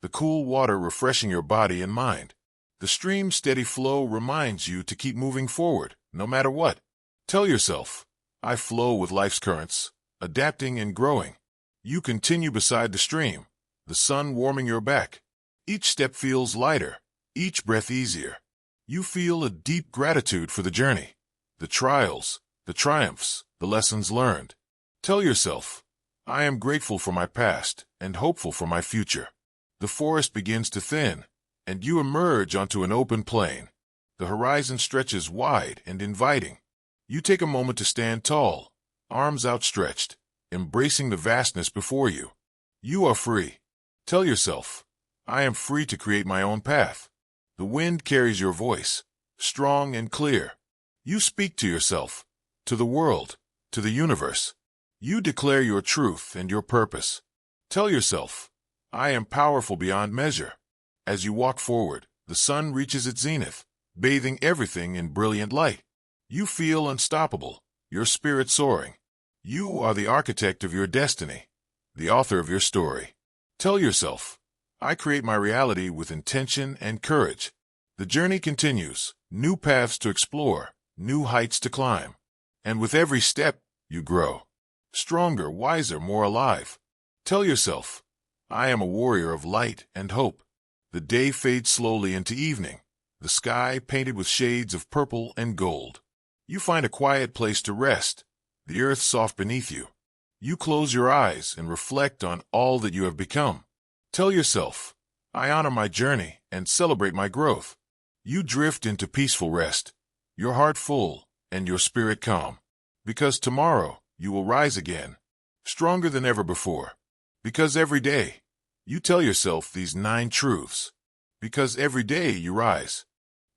the cool water refreshing your body and mind. The stream's steady flow reminds you to keep moving forward, no matter what. Tell yourself, I flow with life's currents, adapting and growing. You continue beside the stream, the sun warming your back. Each step feels lighter, each breath easier. You feel a deep gratitude for the journey, the trials, the triumphs, the lessons learned. Tell yourself, I am grateful for my past and hopeful for my future. The forest begins to thin, and you emerge onto an open plain. The horizon stretches wide and inviting. You take a moment to stand tall, arms outstretched, embracing the vastness before you. You are free. Tell yourself, I am free to create my own path. The wind carries your voice, strong and clear. You speak to yourself, to the world, to the universe. You declare your truth and your purpose. Tell yourself, I am powerful beyond measure. As you walk forward, the sun reaches its zenith, bathing everything in brilliant light. You feel unstoppable, your spirit soaring. You are the architect of your destiny, the author of your story. Tell yourself, I create my reality with intention and courage. The journey continues, new paths to explore, new heights to climb. And with every step, you grow. Stronger, wiser, more alive. Tell yourself, I am a warrior of light and hope. The day fades slowly into evening, the sky painted with shades of purple and gold. You find a quiet place to rest, the earth soft beneath you. You close your eyes and reflect on all that you have become. Tell yourself, I honor my journey and celebrate my growth. You drift into peaceful rest, your heart full and your spirit calm. Because tomorrow you will rise again, stronger than ever before. Because every day, you tell yourself these 9 truths. Because every day you rise.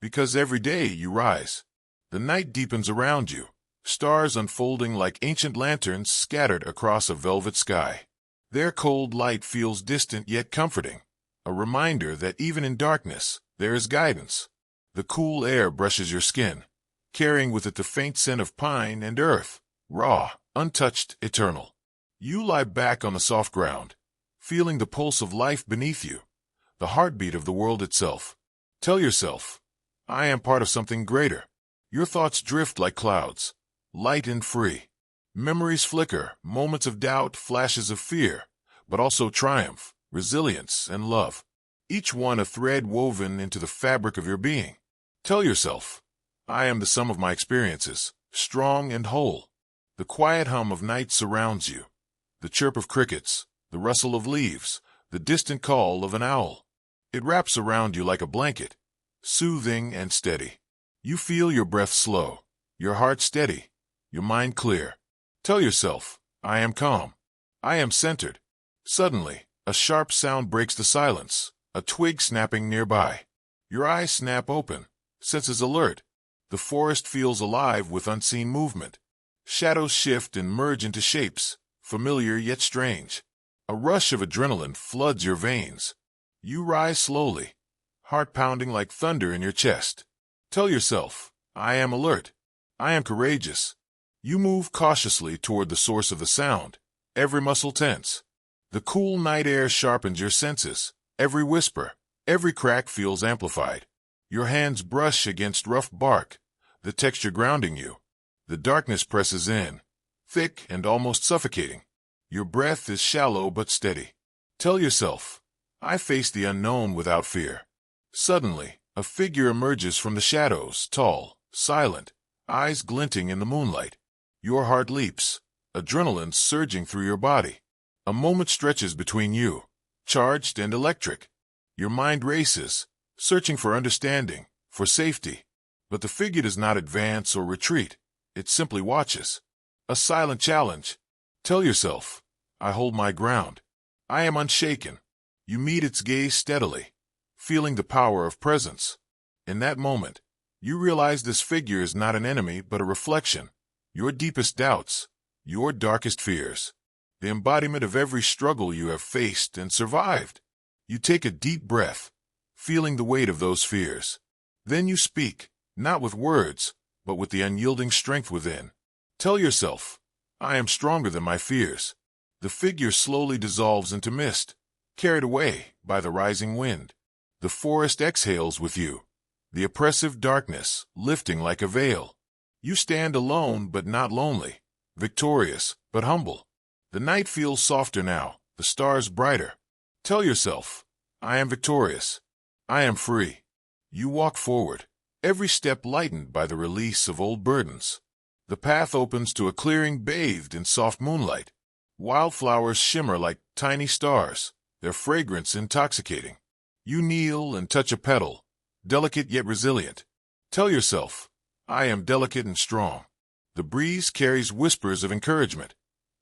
Because every day you rise. The night deepens around you, stars unfolding like ancient lanterns scattered across a velvet sky. Their cold light feels distant yet comforting, a reminder that even in darkness, there is guidance. The cool air brushes your skin, carrying with it the faint scent of pine and earth, raw, untouched, eternal. You lie back on the soft ground, feeling the pulse of life beneath you, the heartbeat of the world itself. Tell yourself, I am part of something greater. Your thoughts drift like clouds, light and free. Memories flicker, moments of doubt, flashes of fear, but also triumph, resilience, and love. Each one a thread woven into the fabric of your being. Tell yourself, I am the sum of my experiences, strong and whole. The quiet hum of night surrounds you, the chirp of crickets, the rustle of leaves, the distant call of an owl. It wraps around you like a blanket, soothing and steady. You feel your breath slow, your heart steady, your mind clear. Tell yourself, I am calm. I am centered. Suddenly, a sharp sound breaks the silence, a twig snapping nearby. Your eyes snap open, senses alert. The forest feels alive with unseen movement. Shadows shift and merge into shapes, familiar yet strange. A rush of adrenaline floods your veins. You rise slowly, heart pounding like thunder in your chest. Tell yourself, I am alert. I am courageous. You move cautiously toward the source of the sound, every muscle tense. The cool night air sharpens your senses. Every whisper, every crack feels amplified. Your hands brush against rough bark, the texture grounding you. The darkness presses in, thick and almost suffocating. Your breath is shallow but steady. Tell yourself, I face the unknown without fear. Suddenly, a figure emerges from the shadows, tall, silent, eyes glinting in the moonlight. Your heart leaps, adrenaline surging through your body. A moment stretches between you, charged and electric. Your mind races, searching for understanding, for safety. But the figure does not advance or retreat. It simply watches. A silent challenge. Tell yourself, I hold my ground. I am unshaken. You meet its gaze steadily, feeling the power of presence. In that moment, you realize this figure is not an enemy but a reflection. Your deepest doubts, your darkest fears. The embodiment of every struggle you have faced and survived. You take a deep breath, feeling the weight of those fears. Then you speak, not with words, but with the unyielding strength within. Tell yourself, I am stronger than my fears. The figure slowly dissolves into mist, carried away by the rising wind. The forest exhales with you, the oppressive darkness lifting like a veil. You stand alone but not lonely, victorious but humble. The night feels softer now, the stars brighter. Tell yourself, I am victorious. I am free. You walk forward, every step lightened by the release of old burdens. The path opens to a clearing bathed in soft moonlight. Wildflowers shimmer like tiny stars, their fragrance intoxicating. You kneel and touch a petal, delicate yet resilient. Tell yourself, I am delicate and strong. The breeze carries whispers of encouragement,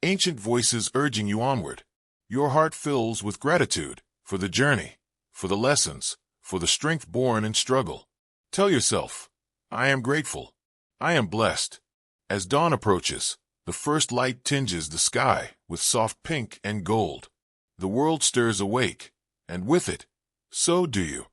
ancient voices urging you onward. Your heart fills with gratitude for the journey, for the lessons, for the strength born in struggle. Tell yourself, I am grateful. I am blessed. As dawn approaches, the first light tinges the sky with soft pink and gold. The world stirs awake, and with it, so do you.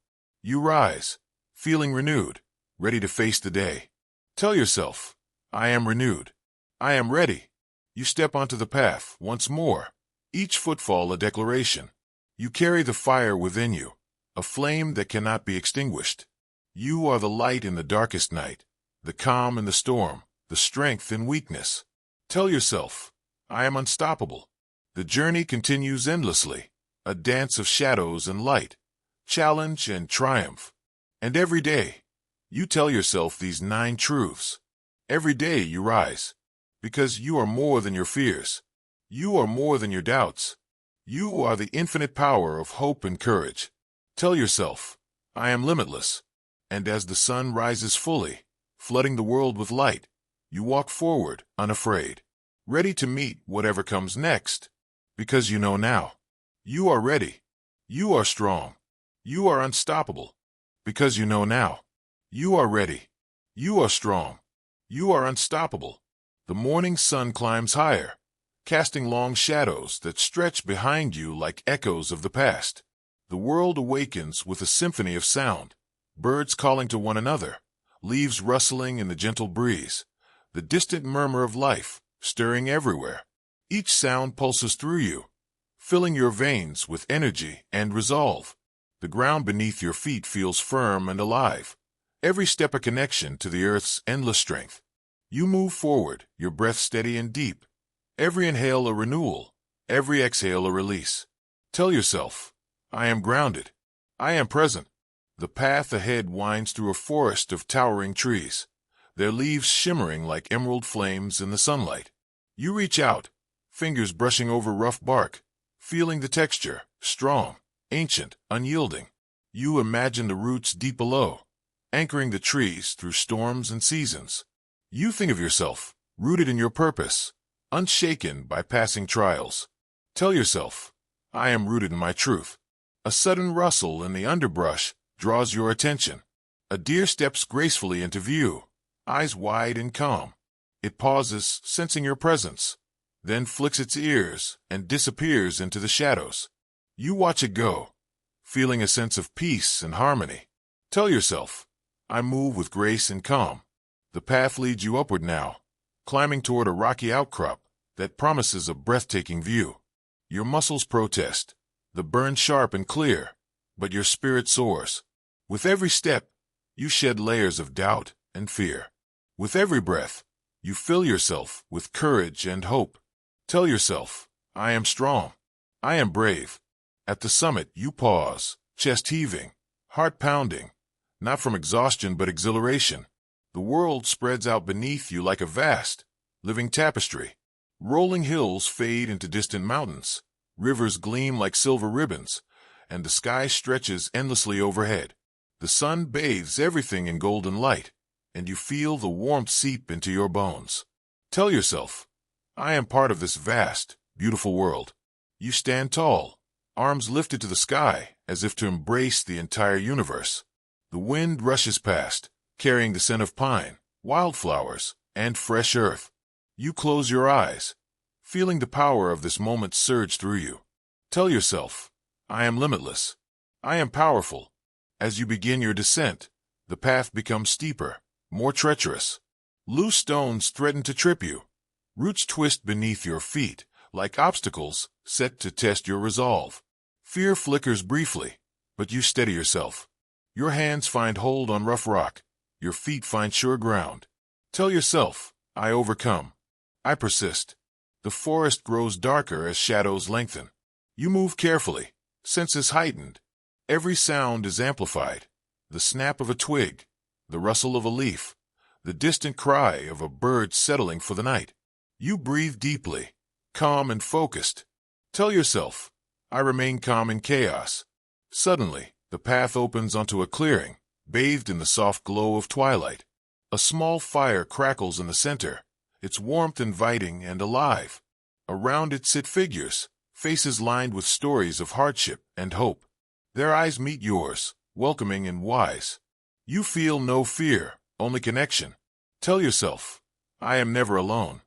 You rise, feeling renewed, ready to face the day. Tell yourself, I am renewed. I am ready. You step onto the path once more, each footfall a declaration. You carry the fire within you, a flame that cannot be extinguished. You are the light in the darkest night, the calm in the storm, the strength in weakness. Tell yourself, I am unstoppable. The journey continues endlessly, a dance of shadows and light, challenge and triumph. And every day, you tell yourself these 9 truths. Every day you rise, because you are more than your fears. You are more than your doubts. You are the infinite power of hope and courage. Tell yourself, I am limitless. And as the sun rises fully, flooding the world with light, you walk forward, unafraid, ready to meet whatever comes next. Because you know now, you are ready. You are strong. You are unstoppable. Because you know now, you are ready. You are strong. You are unstoppable. The morning sun climbs higher, casting long shadows that stretch behind you like echoes of the past. The world awakens with a symphony of sound, birds calling to one another, leaves rustling in the gentle breeze, the distant murmur of life stirring everywhere. Each sound pulses through you, filling your veins with energy and resolve. The ground beneath your feet feels firm and alive, every step a connection to the earth's endless strength. You move forward, your breath steady and deep, every inhale a renewal, every exhale a release. Tell yourself, I am grounded. I am present. The path ahead winds through a forest of towering trees, their leaves shimmering like emerald flames in the sunlight. You reach out, fingers brushing over rough bark, feeling the texture, strong, ancient, unyielding. You imagine the roots deep below, anchoring the trees through storms and seasons. You think of yourself, rooted in your purpose, unshaken by passing trials. Tell yourself, I am rooted in my truth. A sudden rustle in the underbrush draws your attention. A deer steps gracefully into view, eyes wide and calm. It pauses, sensing your presence, then flicks its ears and disappears into the shadows. You watch it go, feeling a sense of peace and harmony. Tell yourself, I move with grace and calm. The path leads you upward now, climbing toward a rocky outcrop that promises a breathtaking view. Your muscles protest, the burn sharp and clear, but your spirit soars. With every step, you shed layers of doubt and fear. With every breath, you fill yourself with courage and hope. Tell yourself, I am strong. I am brave. At the summit, you pause, chest heaving, heart pounding, not from exhaustion but exhilaration. The world spreads out beneath you like a vast, living tapestry. Rolling hills fade into distant mountains, rivers gleam like silver ribbons, and the sky stretches endlessly overhead. The sun bathes everything in golden light, and you feel the warmth seep into your bones. Tell yourself, I am part of this vast, beautiful world. You stand tall, arms lifted to the sky as if to embrace the entire universe. The wind rushes past, carrying the scent of pine, wildflowers, and fresh earth. You close your eyes, feeling the power of this moment surge through you. Tell yourself, I am limitless. I am powerful. As you begin your descent, the path becomes steeper, more treacherous. Loose stones threaten to trip you. Roots twist beneath your feet, like obstacles set to test your resolve. Fear flickers briefly, but you steady yourself. Your hands find hold on rough rock. Your feet find sure ground. Tell yourself, I overcome. I persist. The forest grows darker as shadows lengthen. You move carefully, senses heightened. Every sound is amplified. The snap of a twig, the rustle of a leaf, the distant cry of a bird settling for the night. You breathe deeply, calm and focused. Tell yourself, I remain calm in chaos. Suddenly, the path opens onto a clearing, bathed in the soft glow of twilight. A small fire crackles in the center, its warmth inviting and alive. Around it sit figures, faces lined with stories of hardship and hope. Their eyes meet yours, welcoming and wise. You feel no fear, only connection. Tell yourself, I am never alone.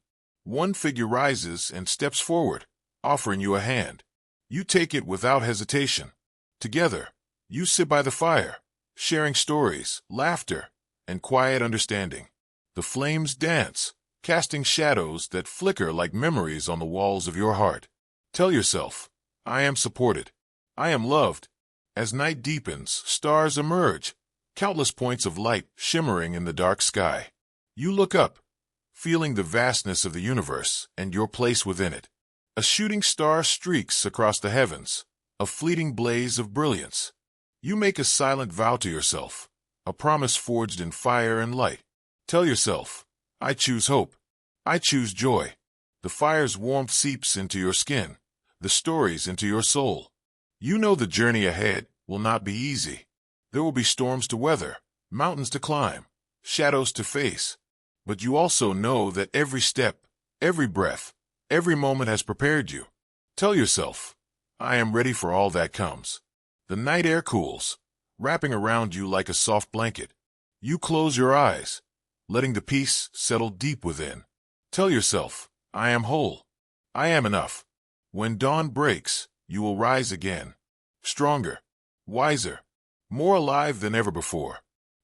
One figure rises and steps forward, offering you a hand. You take it without hesitation. Together, you sit by the fire, sharing stories, laughter, and quiet understanding. The flames dance, casting shadows that flicker like memories on the walls of your heart. Tell yourself, I am supported. I am loved. As night deepens, stars emerge, countless points of light shimmering in the dark sky. You look up, feeling the vastness of the universe and your place within it. A shooting star streaks across the heavens, a fleeting blaze of brilliance. You make a silent vow to yourself, a promise forged in fire and light. Tell yourself, I choose hope. I choose joy. The fire's warmth seeps into your skin, the stories into your soul. You know the journey ahead will not be easy. There will be storms to weather, mountains to climb, shadows to face. But you also know that every step, every breath, every moment has prepared you. Tell yourself, I am ready for all that comes. The night air cools, wrapping around you like a soft blanket. You close your eyes, letting the peace settle deep within. Tell yourself, I am whole. I am enough. When dawn breaks, you will rise again, stronger, wiser, more alive than ever before.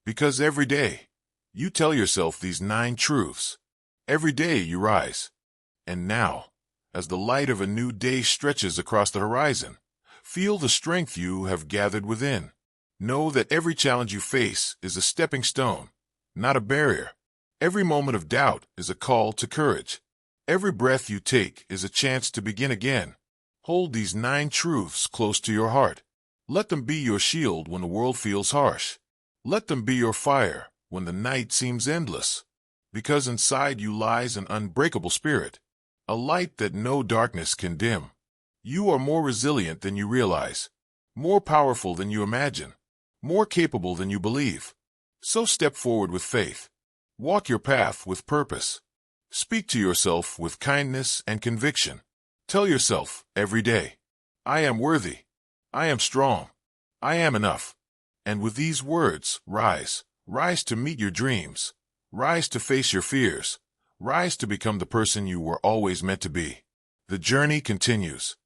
Because every day, you tell yourself these 9 truths. Every day you rise. And now, as the light of a new day stretches across the horizon, feel the strength you have gathered within. Know that every challenge you face is a stepping stone, not a barrier. Every moment of doubt is a call to courage. Every breath you take is a chance to begin again. Hold these 9 truths close to your heart. Let them be your shield when the world feels harsh. Let them be your fire when the night seems endless. Because inside you lies an unbreakable spirit, a light that no darkness can dim. You are more resilient than you realize, more powerful than you imagine, more capable than you believe. So step forward with faith. Walk your path with purpose. Speak to yourself with kindness and conviction. Tell yourself every day, I am worthy. I am strong. I am enough. And with these words, rise, Rise to meet your dreams. Rise to face your fears. Rise to become the person you were always meant to be. The journey continues.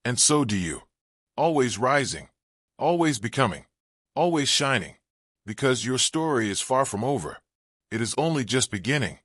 And so do you. Always rising. Always becoming. Always shining. Because your story is far from over. It is only just beginning.